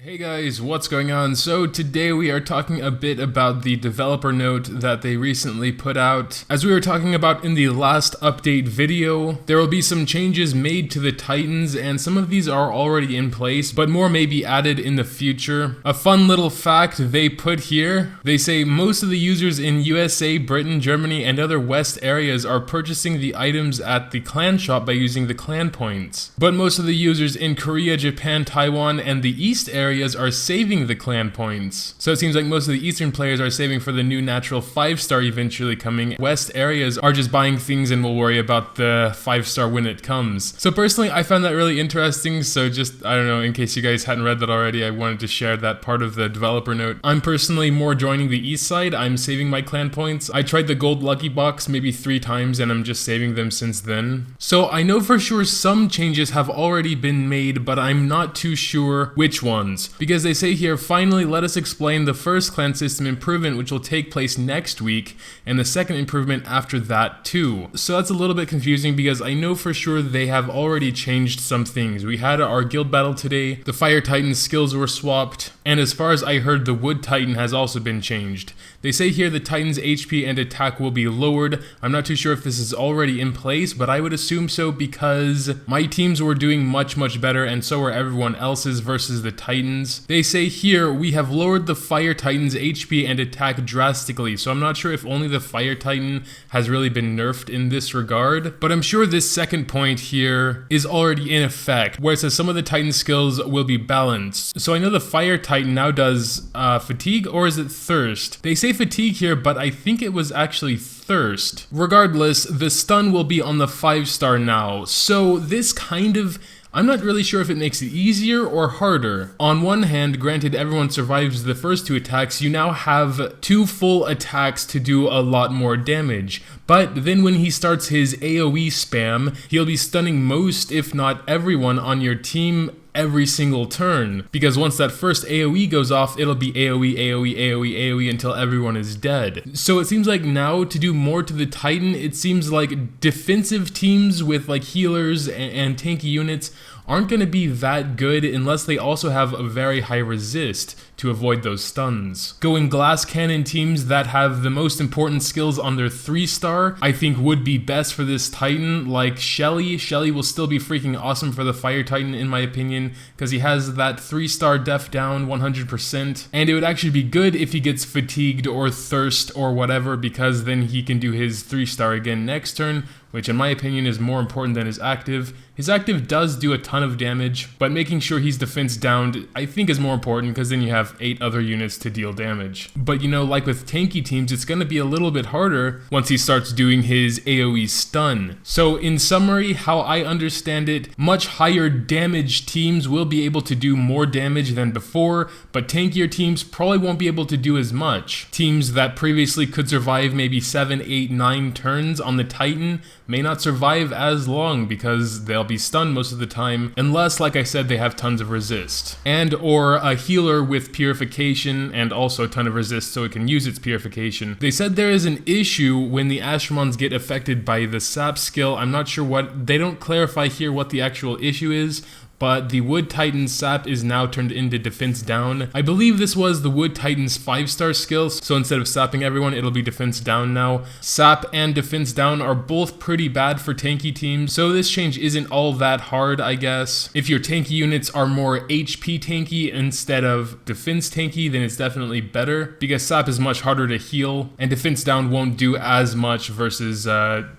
Hey guys, what's going on? So today we are talking a bit about the developer note that they recently put out. As we were talking about in the last update video, there will be some changes made to the Titans, and some of these are already in place, but more may be added in the future. A fun little fact they put here, they say most of the users in USA, Britain, Germany, and other West areas are purchasing the items at the clan shop by using the clan points. But most of the users in Korea, Japan, Taiwan, and the East areas are saving the clan points. So it seems like most of the Eastern players are saving for the new natural 5-star eventually coming. West areas are just buying things and will worry about the 5-star when it comes. So personally, I found that really interesting. So just, I don't know, in case you guys hadn't read that already, I wanted to share that part of the developer note. I'm personally more joining the East side. I'm saving my clan points. I tried the gold lucky box maybe 3 times and I'm just saving them since then. So I know for sure some changes have already been made, but I'm not too sure which ones. Because they say here, finally let us explain the first clan system improvement which will take place next week, and the second improvement after that too. So that's a little bit confusing because I know for sure they have already changed some things. We had our guild battle today, the Fire Titan skills were swapped, and as far as I heard, the Wood Titan has also been changed. They say here the Titan's HP and attack will be lowered. I'm not too sure if this is already in place, but I would assume so because my teams were doing much better and so were everyone else's versus the Titans. They say here we have lowered the Fire Titan's HP and attack drastically, so I'm not sure if only the Fire Titan has really been nerfed in this regard, but I'm sure this second point here is already in effect, where it says some of the Titan skills will be balanced. So I know the Fire Titan now does fatigue, or is it thirst? They say fatigue here, but I think it was actually thirst. Regardless, the stun will be on the 5-star now, so this kind of, I'm not really sure if it makes it easier or harder. On one hand, granted everyone survives the first 2 attacks, you now have 2 full attacks to do a lot more damage. But then when he starts his AoE spam, he'll be stunning most, if not everyone on your team every single turn, because once that first AoE goes off, it'll be AoE, AoE, AoE, AoE until everyone is dead. So it seems like now to do more to the Titan, it seems like defensive teams with like healers and tanky units aren't going to be that good unless they also have a very high resist to avoid those stuns. Going glass cannon teams that have the most important skills on their 3-star, I think would be best for this Titan, like Shelly. Shelly will still be freaking awesome for the Fire Titan in my opinion, because he has that 3-star def down 100%, and it would actually be good if he gets fatigued or thirst or whatever, because then he can do his 3-star again next turn, which in my opinion is more important than his active. His active does do a ton of damage, but making sure he's defense downed I think is more important, because then you have 8 other units to deal damage. But you know, like with tanky teams, it's going to be a little bit harder once he starts doing his AoE stun. So in summary, how I understand it, much higher damage teams will be able to do more damage than before, but tankier teams probably won't be able to do as much. Teams that previously could survive maybe 7, 8, 9 turns on the Titan may not survive as long because they'll be stunned most of the time, unless, like I said, they have tons of resist. And or a healer with purification and also a ton of resist so it can use its purification. They said there is an issue when the Astromons get affected by the SAP skill. I'm not sure what, they don't clarify here what the actual issue is, but the Wood Titan's SAP is now turned into defense down. I believe this was the Wood Titan's 5-star skill, so instead of sapping everyone, it'll be defense down now. SAP and defense down are both pretty bad for tanky teams, so this change isn't all that hard, I guess. If your tanky units are more HP tanky instead of defense tanky, then it's definitely better, because SAP is much harder to heal, and defense down won't do as much versus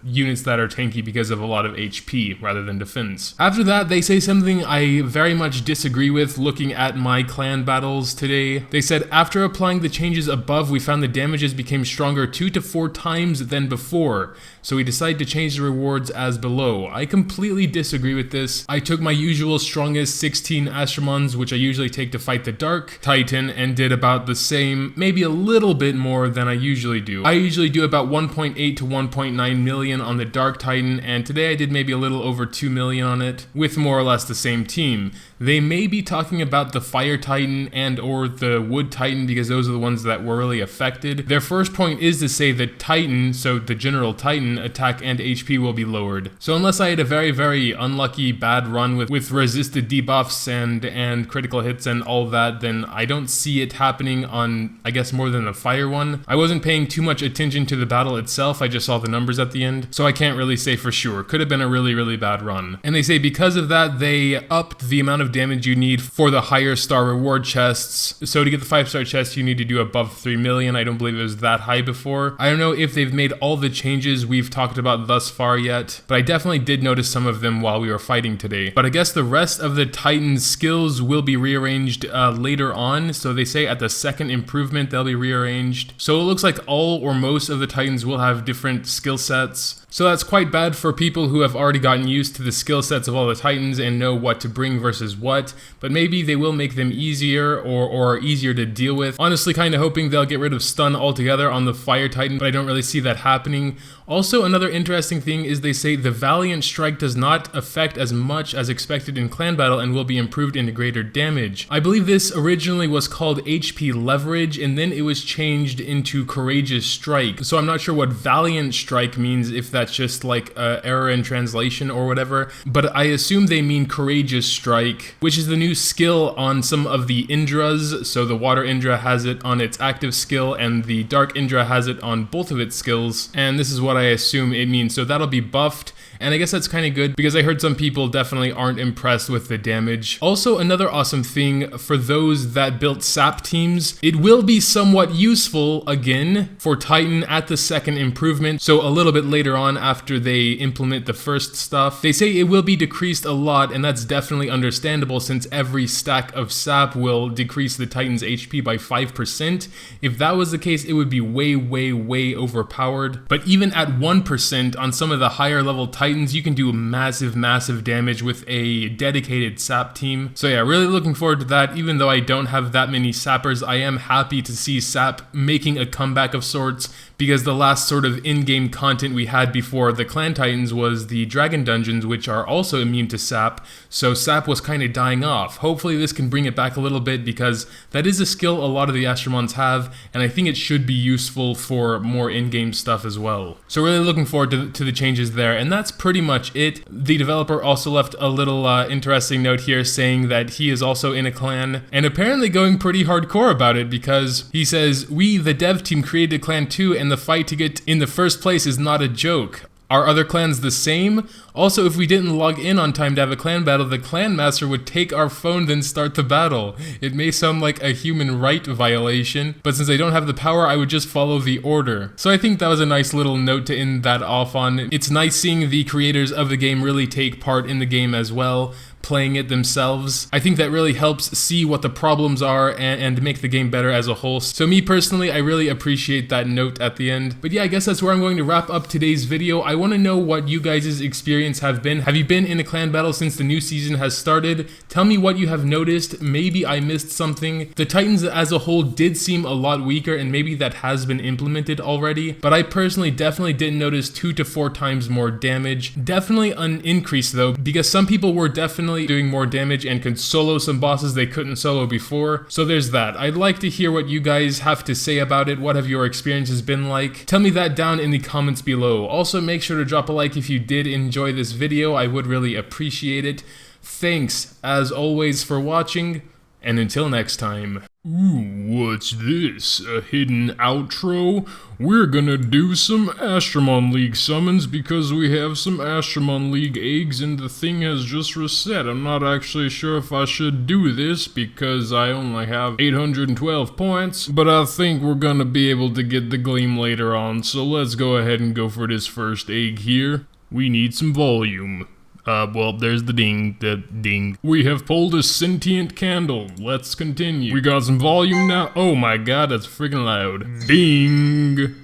units that are tanky because of a lot of HP rather than defense. After that, they say something I very much disagree with looking at my clan battles today. They said, after applying the changes above, we found the damages became stronger 2 to 4 times than before, so we decided to change the rewards as below. I completely disagree with this. I took my usual strongest 16 Astromons, which I usually take to fight the Dark Titan, and did about the same, maybe a little bit more than I usually do. I usually do about 1.8 to 1.9 million on the Dark Titan, and today I did maybe a little over 2 million on it, with more or less the same team. They may be talking about the Fire Titan and or the Wood Titan because those are the ones that were really affected. Their first point is to say that Titan, so the General Titan, attack and HP will be lowered. So unless I had a very, very unlucky bad run with resisted debuffs and critical hits and all that, then I don't see it happening on, I guess, more than the Fire one. I wasn't paying too much attention to the battle itself, I just saw the numbers at the end, so I can't really say for sure. Could have been a really, really bad run. And they say because of that, they upped the amount of damage you need for the higher star reward chests. So to get the 5-star chest, you need to do above 3 million. I don't believe it was that high before. I don't know if they've made all the changes we've talked about thus far yet, but I definitely did notice some of them while we were fighting today. But I guess the rest of the Titan's skills will be rearranged later on. So they say at the second improvement, they'll be rearranged. So it looks like all or most of the Titans will have different skill sets. So that's quite bad for people who have already gotten used to the skill sets of all the Titans and know what to bring versus what, but maybe they will make them easier or easier to deal with. Honestly, kind of hoping they'll get rid of stun altogether on the Fire Titan, but I don't really see that happening. Also, another interesting thing is they say the Valiant Strike does not affect as much as expected in clan battle and will be improved into greater damage. I believe this originally was called HP Leverage and then it was changed into Courageous Strike. So I'm not sure what Valiant Strike means, if that's just like an error in translation or whatever, but I assume they mean Courageous Strike, which is the new skill on some of the Indras. So the Water Indra has it on its active skill and the Dark Indra has it on both of its skills, and this is what I assume it means. So that'll be buffed, and I guess that's kind of good because I heard some people definitely aren't impressed with the damage. Also, another awesome thing for those that built SAP teams, it will be somewhat useful again for Titan at the second improvement, so a little bit later on after they implement the first stuff. They say it will be decreased a lot, and that's definitely understandable since every stack of SAP will decrease the Titan's HP by 5%. If that was the case, it would be way, way, way overpowered. But even at 1% on some of the higher level Titans, you can do massive, massive damage with a dedicated SAP team. So yeah, really looking forward to that. Even though I don't have that many sappers, I am happy to see SAP making a comeback of sorts, because the last sort of in-game content we had before the Clan Titans was the Dragon Dungeons, which are also immune to SAP, so SAP was kind of dying off. Hopefully this can bring it back a little bit, because that is a skill a lot of the Astromons have, and I think it should be useful for more in-game stuff as well. So really looking forward to the changes there, and that's pretty much it. The developer also left a little interesting note here saying that he is also in a clan, and apparently going pretty hardcore about it, because he says, "We, the dev team, created a clan too, and the fight to get in the first place is not a joke. Are other clans the same? Also, if we didn't log in on time to have a clan battle, the clan master would take our phone then start the battle. It may sound like a human right violation, but since I don't have the power, I would just follow the order." So I think that was a nice little note to end that off on. It's nice seeing the creators of the game really take part in the game as well, playing it themselves. I think that really helps see what the problems are and make the game better as a whole. So me personally, I really appreciate that note at the end. But yeah, I guess that's where I'm going to wrap up today's video. I want to know what you guys' experience have been. Have you been in a clan battle since the new season has started? Tell me what you have noticed. Maybe I missed something. The Titans as a whole did seem a lot weaker, and maybe that has been implemented already, but I personally definitely didn't notice 2 to 4 times more damage. Definitely an increase though, because some people were definitely doing more damage and could solo some bosses they couldn't solo before. So there's that. I'd like to hear what you guys have to say about it. What have your experiences been like? Tell me that down in the comments below. Also, make sure to drop a like if you did enjoy this video. I would really appreciate it. Thanks, as always, for watching, and until next time. Ooh, what's this? A hidden outro? We're gonna do some Astromon League summons because we have some Astromon League eggs and the thing has just reset. I'm not actually sure if I should do this because I only have 812 points, but I think we're gonna be able to get the gleam later on, so let's go ahead and go for this first egg here. We need some volume. Well, there's the ding. We have pulled a sentient candle. Let's continue. We got some volume now. Oh my god, that's freaking loud. Ding.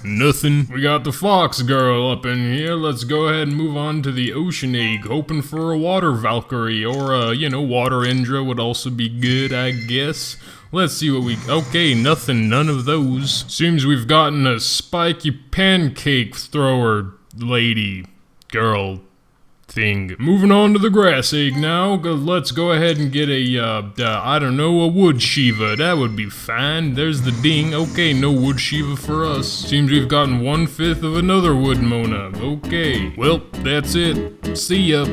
Nothing. We got the fox girl up in here. Let's go ahead and move on to the ocean egg. Hoping for a water Valkyrie or a, water Indra would also be good, I guess. Let's see what we... Okay, nothing. None of those. Seems we've gotten a spiky pancake thrower lady. Girl thing. Moving on to the grass egg now. Let's go ahead and get I don't know, a wood Shiva. That would be fine. There's the ding. Okay, no wood Shiva for us. Seems we've gotten 1/5 of another wood Mona. Okay, well, that's it. See ya.